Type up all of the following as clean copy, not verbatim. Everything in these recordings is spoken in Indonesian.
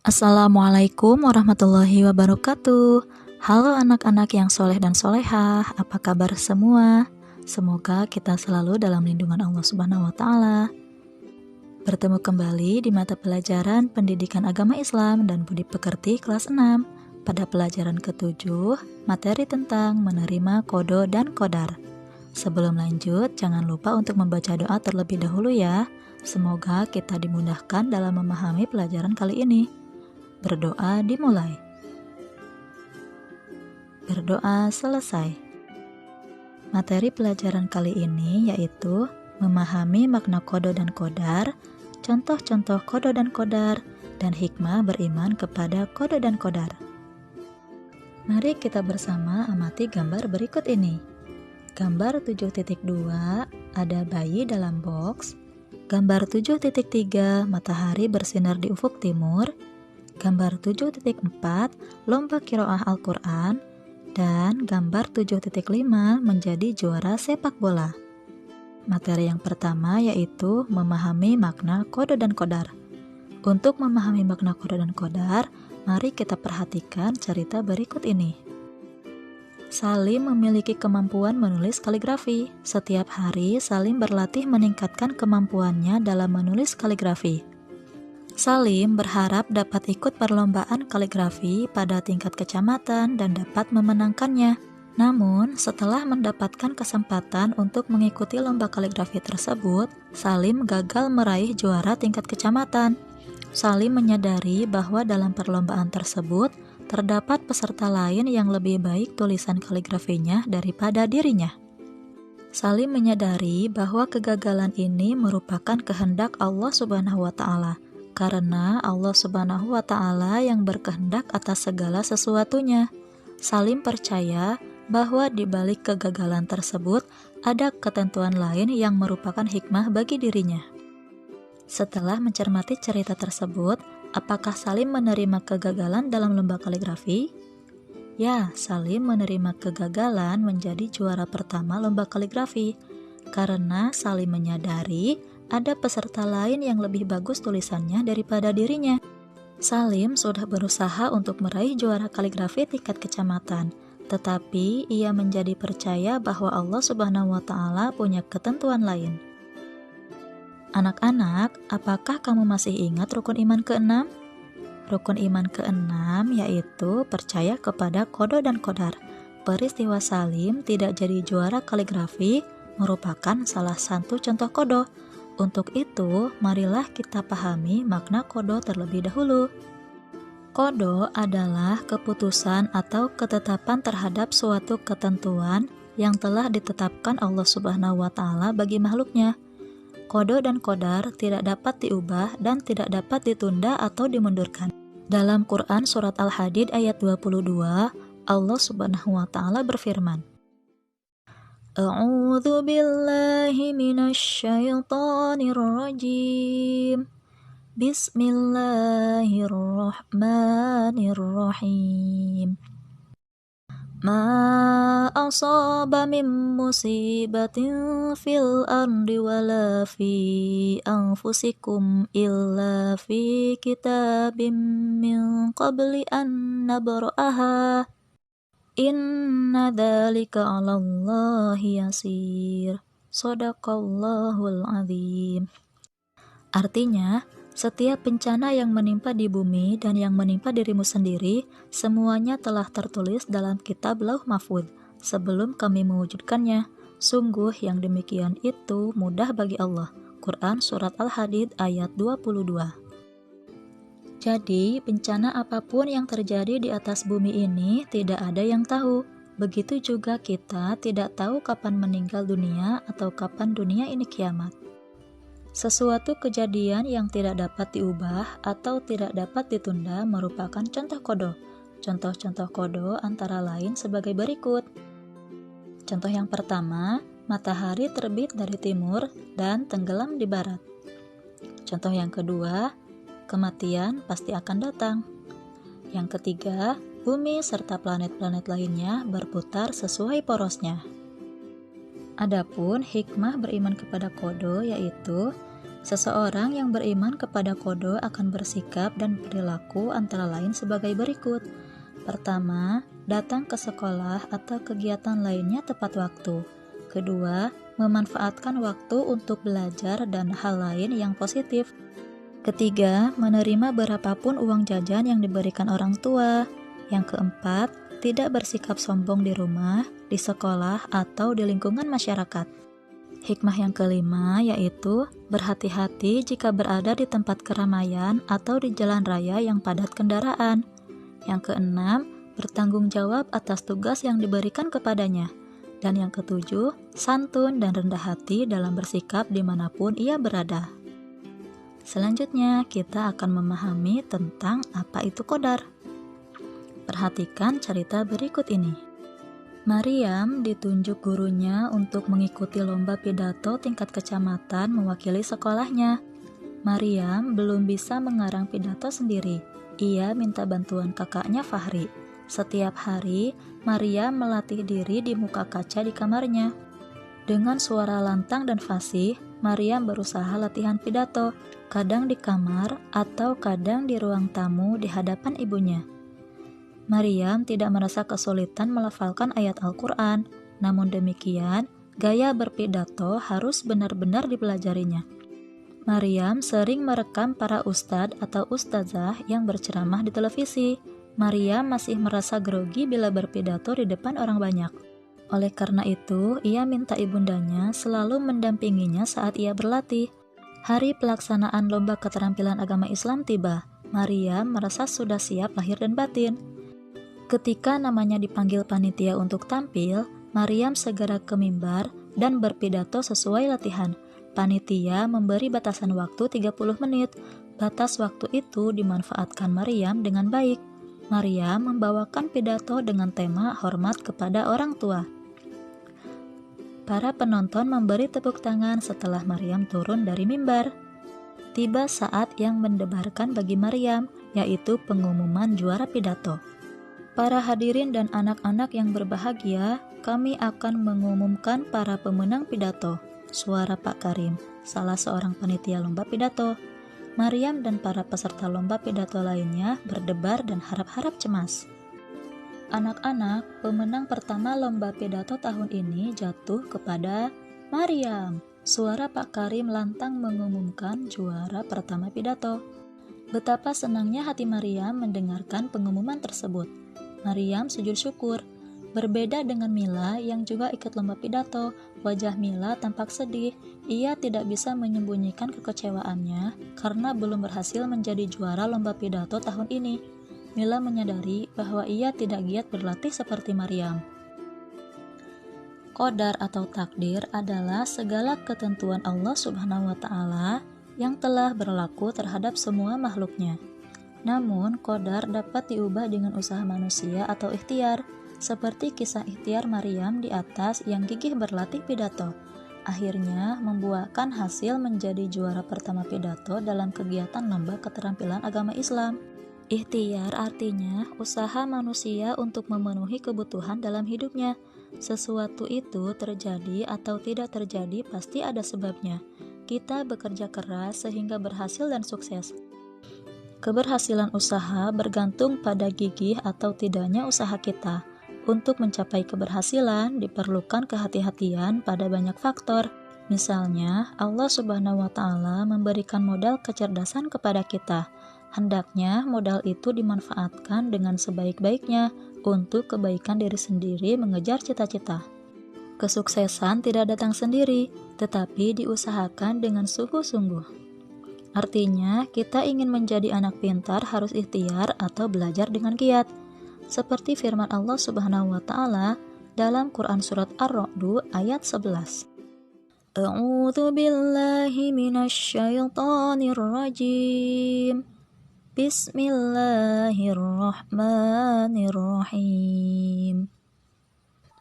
Assalamualaikum warahmatullahi wabarakatuh. Halo anak-anak yang soleh dan solehah, apa kabar semua? Semoga kita selalu dalam lindungan Allah Subhanahu wa Ta'ala. Bertemu kembali di mata pelajaran Pendidikan Agama Islam dan Budi Pekerti kelas 6 pada pelajaran ke-7, materi tentang menerima kodo dan kodar. Sebelum lanjut, jangan lupa untuk membaca doa terlebih dahulu ya. Semoga kita dimudahkan dalam memahami pelajaran kali ini. Berdoa dimulai. Berdoa selesai. Materi pelajaran kali ini yaitu memahami makna kodo dan kodar, contoh-contoh kodo dan kodar, dan hikmah beriman kepada kodo dan kodar. Mari kita bersama amati gambar berikut ini. Gambar 7.2 ada bayi dalam box. Gambar 7.3 matahari bersinar di ufuk timur. Gambar 7.4 lomba qiraah Al-Quran, dan gambar 7.5 menjadi juara sepak bola. Materi yang pertama yaitu memahami makna kodo dan kodar. Untuk memahami makna kodo dan kodar, mari kita perhatikan cerita berikut ini. Salim memiliki kemampuan menulis kaligrafi. Setiap hari Salim berlatih meningkatkan kemampuannya dalam menulis kaligrafi. Salim berharap dapat ikut perlombaan kaligrafi pada tingkat kecamatan dan dapat memenangkannya. Namun, setelah mendapatkan kesempatan untuk mengikuti lomba kaligrafi tersebut, Salim gagal meraih juara tingkat kecamatan. Salim menyadari bahwa dalam perlombaan tersebut, terdapat peserta lain yang lebih baik tulisan kaligrafinya daripada dirinya. Salim menyadari bahwa kegagalan ini merupakan kehendak Allah Subhanahu wa Ta'ala. Karena Allah Subhanahu wa Ta'ala yang berkehendak atas segala sesuatunya. Salim percaya bahwa di balik kegagalan tersebut ada ketentuan lain yang merupakan hikmah bagi dirinya. Setelah mencermati cerita tersebut, apakah Salim menerima kegagalan dalam lomba kaligrafi? Ya, Salim menerima kegagalan menjadi juara pertama lomba kaligrafi. Karena Salim menyadari ada peserta lain yang lebih bagus tulisannya daripada dirinya. Salim sudah berusaha untuk meraih juara kaligrafi tingkat kecamatan, tetapi ia menjadi percaya bahwa Allah Subhanahu wa Ta'ala punya ketentuan lain. Anak-anak, apakah kamu masih ingat rukun iman ke-6? Rukun iman ke-6 yaitu percaya kepada kodo dan kodar. Peristiwa Salim tidak jadi juara kaligrafi merupakan salah satu contoh kodo. Untuk itu, marilah kita pahami makna kodo terlebih dahulu. Kodo adalah keputusan atau ketetapan terhadap suatu ketentuan yang telah ditetapkan Allah Subhanahu wa Ta'ala bagi makhluknya. Kodo dan kodar tidak dapat diubah dan tidak dapat ditunda atau dimundurkan. Dalam Quran Surat Al-Hadid ayat 22, Allah Subhanahu wa Ta'ala berfirman, A'udzu billahi minasyaitonir rajim. Bismillahirrahmanirrahim. Ma asaba min musibatin fil ardi wala fi anfusikum illa fi kitabim min qabli an nabra'aha. Inna dzalika 'alallahi yasir. Shadaqallahul azim. Artinya, setiap bencana yang menimpa di bumi dan yang menimpa dirimu sendiri, semuanya telah tertulis dalam kitab Lauh Mahfudz sebelum kami mewujudkannya. Sungguh yang demikian itu mudah bagi Allah. Quran Surat Al-Hadid ayat 22. Jadi, bencana apapun yang terjadi di atas bumi ini tidak ada yang tahu. Begitu juga kita tidak tahu kapan meninggal dunia atau kapan dunia ini kiamat. Sesuatu kejadian yang tidak dapat diubah atau tidak dapat ditunda merupakan contoh kodo. Contoh-contoh kodo antara lain sebagai berikut. Contoh yang pertama, matahari terbit dari timur dan tenggelam di barat. Contoh yang kedua, kematian pasti akan datang. Yang ketiga, bumi serta planet-planet lainnya berputar sesuai porosnya. Adapun hikmah beriman kepada kodo yaitu Seseorang yang beriman kepada qada akan bersikap dan perilaku antara lain sebagai berikut. Pertama, datang ke sekolah atau kegiatan lainnya tepat waktu. Kedua, memanfaatkan waktu untuk belajar dan hal lain yang positif. Ketiga, menerima berapapun uang jajan yang diberikan orang tua. Yang keempat, tidak bersikap sombong di rumah, di sekolah, atau di lingkungan masyarakat. Hikmah yang kelima yaitu berhati-hati jika berada di tempat keramaian atau di jalan raya yang padat kendaraan. Yang keenam, bertanggung jawab atas tugas yang diberikan kepadanya. Dan yang ketujuh, santun dan rendah hati dalam bersikap dimanapun ia berada. Selanjutnya, kita akan memahami tentang apa itu qadar. Perhatikan cerita berikut ini. Maryam ditunjuk gurunya untuk mengikuti lomba pidato tingkat kecamatan mewakili sekolahnya. Maryam belum bisa mengarang pidato sendiri. Ia minta bantuan kakaknya Fahri. Setiap hari, Maryam melatih diri di muka kaca di kamarnya. Dengan suara lantang dan fasih, Maryam berusaha latihan pidato, kadang di kamar atau kadang di ruang tamu di hadapan ibunya. Maryam tidak merasa kesulitan melafalkan ayat Al-Quran, namun demikian, gaya berpidato harus benar-benar dipelajarinya. Maryam sering merekam para ustadz atau ustazah yang berceramah di televisi. Maryam masih merasa grogi bila berpidato di depan orang banyak. Oleh karena itu, ia minta ibundanya selalu mendampinginya saat ia berlatih. Hari pelaksanaan lomba keterampilan agama Islam tiba. Maryam merasa sudah siap lahir dan batin. Ketika namanya dipanggil panitia untuk tampil, Maryam segera ke mimbar dan berpidato sesuai latihan. Panitia memberi batasan waktu 30 menit. Batas waktu itu dimanfaatkan Maryam dengan baik. Maryam membawakan pidato dengan tema hormat kepada orang tua. Para penonton memberi tepuk tangan setelah Maryam turun dari mimbar. Tiba saat yang mendebarkan bagi Maryam, yaitu pengumuman juara pidato. Para hadirin dan anak-anak yang berbahagia, kami akan mengumumkan para pemenang pidato. Suara Pak Karim, salah seorang panitia lomba pidato. Maryam dan para peserta lomba pidato lainnya berdebar dan harap-harap cemas. Anak-anak, pemenang pertama lomba pidato tahun ini jatuh kepada Maryam. Suara Pak Karim lantang mengumumkan juara pertama pidato. Betapa senangnya hati Maryam mendengarkan pengumuman tersebut. Maryam sujud syukur. Berbeda dengan Mila yang juga ikut lomba pidato, wajah Mila tampak sedih. Ia tidak bisa menyembunyikan kekecewaannya karena belum berhasil menjadi juara lomba pidato tahun ini. Mila menyadari bahwa ia tidak giat berlatih seperti Maryam. Qadar atau takdir adalah segala ketentuan Allah Subhanahu wa Ta'ala yang telah berlaku terhadap semua makhluknya. Namun, qadar dapat diubah dengan usaha manusia atau ikhtiar, seperti kisah ikhtiar Maryam di atas yang gigih berlatih pidato. Akhirnya, membuahkan hasil menjadi juara pertama pidato dalam kegiatan lomba keterampilan agama Islam. Ikhtiar artinya usaha manusia untuk memenuhi kebutuhan dalam hidupnya. Sesuatu itu terjadi atau tidak terjadi pasti ada sebabnya. Kita bekerja keras sehingga berhasil dan sukses. Keberhasilan usaha bergantung pada gigih atau tidaknya usaha kita. Untuk mencapai keberhasilan diperlukan kehati-hatian pada banyak faktor. Misalnya, Allah Subhanahu wa Ta'ala memberikan modal kecerdasan kepada kita. Hendaknya modal itu dimanfaatkan dengan sebaik-baiknya untuk kebaikan diri sendiri mengejar cita-cita. Kesuksesan tidak datang sendiri, tetapi diusahakan dengan sungguh-sungguh. Artinya, kita ingin menjadi anak pintar harus ikhtiar atau belajar dengan giat. Seperti firman Allah Subhanahu wa Ta'ala dalam Quran surat Ar-Ra'd ayat 11. A'udzu billahi minasy syaithanir rajim. Bismillahirrahmanirrahim.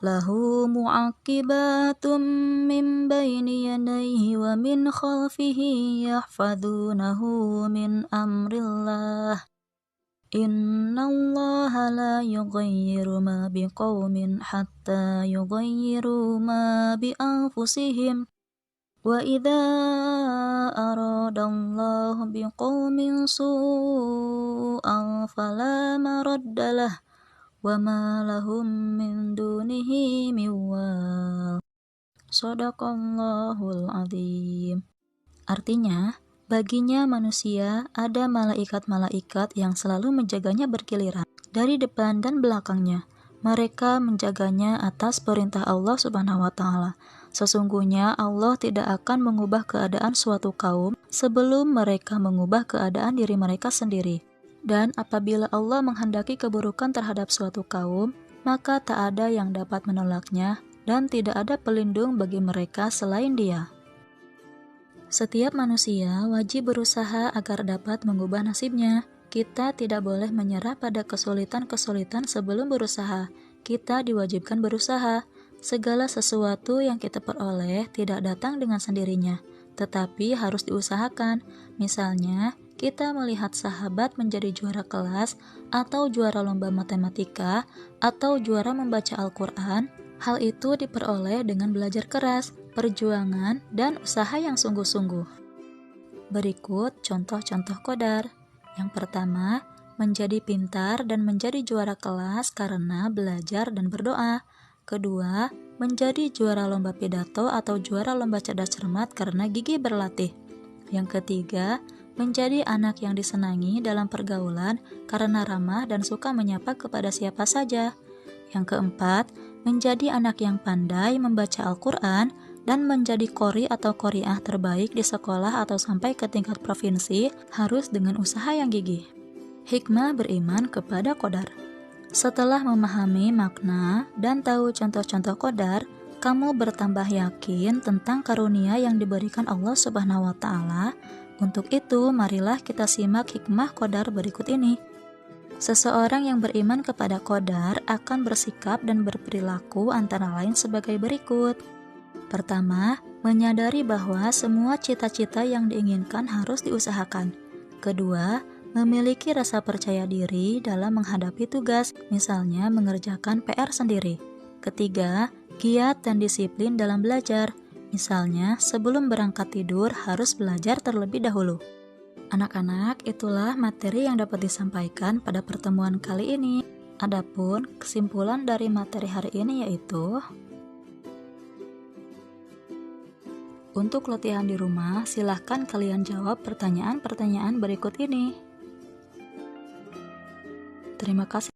Lahu mu'aqibatum min baini yadayhi wa min khalfihi yahfadunahu min amrillah. Innallaha la yughayyiru ma biqaumin hatta yughayyiru ma bi anfusihim. وَإِذَا أَرَادَ اللَّهُ بِقَوْمٍ سُوءًا فَلَا مَرَدَّ لَهُ وَمَا لَهُم مِّن دُونِهِ مِن وَالٍ. Shadaqallahul Adzim. Artinya, baginya manusia ada malaikat-malaikat yang selalu menjaganya bergiliran dari depan dan belakangnya. Mereka menjaganya atas perintah Allah Subhanahu wa Ta'ala. Sesungguhnya Allah tidak akan mengubah keadaan suatu kaum sebelum mereka mengubah keadaan diri mereka sendiri. Dan apabila Allah menghendaki keburukan terhadap suatu kaum, maka tak ada yang dapat menolaknya dan tidak ada pelindung bagi mereka selain Dia. Setiap manusia wajib berusaha agar dapat mengubah nasibnya. Kita tidak boleh menyerah pada kesulitan-kesulitan sebelum berusaha. Kita diwajibkan berusaha. Segala sesuatu yang kita peroleh tidak datang dengan sendirinya, tetapi harus diusahakan. Misalnya, kita melihat sahabat menjadi juara kelas, atau juara lomba matematika, atau juara membaca Al-Quran. Hal itu diperoleh dengan belajar keras, perjuangan, dan usaha yang sungguh-sungguh. Berikut contoh-contoh qadar. Yang pertama, menjadi pintar dan menjadi juara kelas karena belajar dan berdoa. Kedua, menjadi juara lomba pidato atau juara lomba cerdas cermat karena gigih berlatih. Yang ketiga, menjadi anak yang disenangi dalam pergaulan karena ramah dan suka menyapa kepada siapa saja. Yang keempat, menjadi anak yang pandai membaca Al-Quran dan menjadi qori atau qoriah terbaik di sekolah atau sampai ke tingkat provinsi harus dengan usaha yang gigih. Hikmah beriman kepada qadar. Setelah memahami makna dan tahu contoh-contoh qadar, kamu bertambah yakin tentang karunia yang diberikan Allah Subhanahu wa Ta'ala. Untuk itu, marilah kita simak hikmah qadar berikut ini. Seseorang yang beriman kepada qadar akan bersikap dan berperilaku antara lain sebagai berikut. Pertama, menyadari bahwa semua cita-cita yang diinginkan harus diusahakan. Kedua, memiliki rasa percaya diri dalam menghadapi tugas, misalnya mengerjakan PR sendiri. Ketiga, giat dan disiplin dalam belajar, misalnya sebelum berangkat tidur harus belajar terlebih dahulu. Anak-anak, itulah materi yang dapat disampaikan pada pertemuan kali ini. Adapun kesimpulan dari materi hari ini yaitu, untuk latihan di rumah, silahkan kalian jawab pertanyaan-pertanyaan berikut ini. Terima kasih.